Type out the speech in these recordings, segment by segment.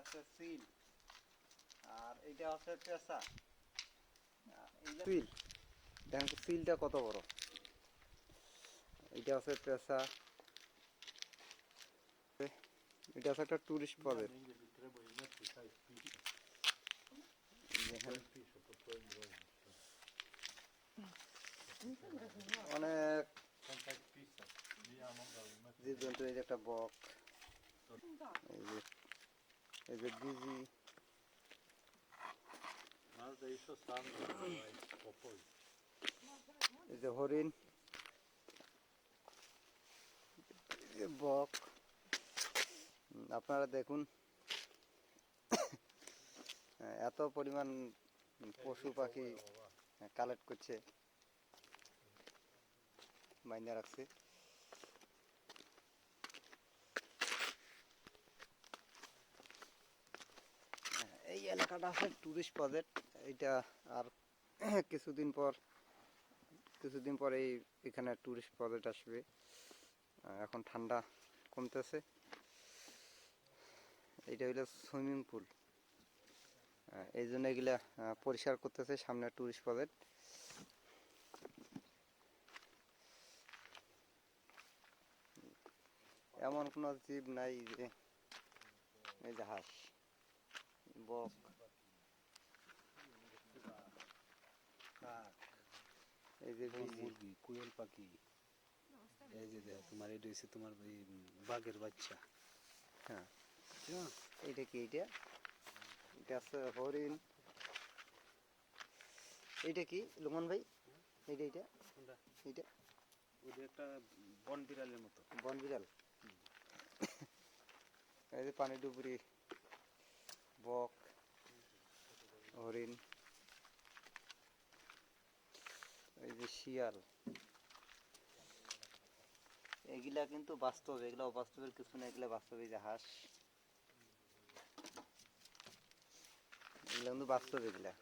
আছে সিল, আর এইটা হচ্ছে পেঁচা। সিল দেখেন তো সিলটা কত বড়। এটা হচ্ছে পেঁচা, এটা হচ্ছে একটা টুরিস্ট স্পট। অনেক জীবজন্তু, এই যে একটা বক, এই যে বিজি, এই যে হরিণ, এই যে বক। আপনারা দেখুন এত পরিমাণ পশু পাখি কালেক্ট করছে, বাইন্দা রাখছে। এই এলাকাটা আছে টুরিস্ট প্রজেক্ট। এইটা আর কিছুদিন পর এখানে টুরিস্ট প্রজেক্ট আসবে। এখন ঠান্ডা কমতেছে। এইটা হইলো সুইমিং পুল, এই জন্য এগুলা পরিষ্কার করতেছে সামনে টুরিস্ট প্রজেক্ট। এমন কোন জীব নাই যে, এই যে হাঁস, বক, এই যে মুরগি, কোয়েল পাখি, এই যে দেখো তোমার এটা হচ্ছে তোমার ওই বাঘের বাচ্চা। হ্যাঁ, এইটা কি? এইটা এটা আছে হরিণ। এইটা কি লুমন ভাই? এইটা এইটা এইটা ওটা একটা বন বিড়ালের মতো। বন বিড়াল। এই যে পানি ডুবুরি, বক, হরিণ, এই যে শিয়াল। এগুলা কিন্তু বাস্তব, এগুলা অবাস্তবের কিছু না, এগুলা বাস্তব। এই যে হাঁস, এগুলা কিন্তু বাস্তব। এগুলা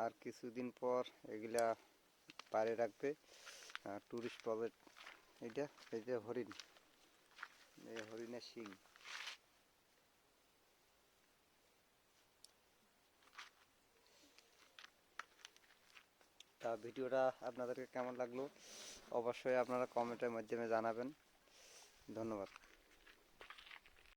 আর কিছুদিন পর এগুলা পাড়ে রাখবে টুরিস্ট প্রজেক্ট। এইটা এই যে হরিণ, এই হরিণের শিং। তা ভিডিওটা আপনাদেরকে কেমন লাগলো অবশ্যই আপনারা কমেন্টের মাধ্যমে জানাবেন। ধন্যবাদ।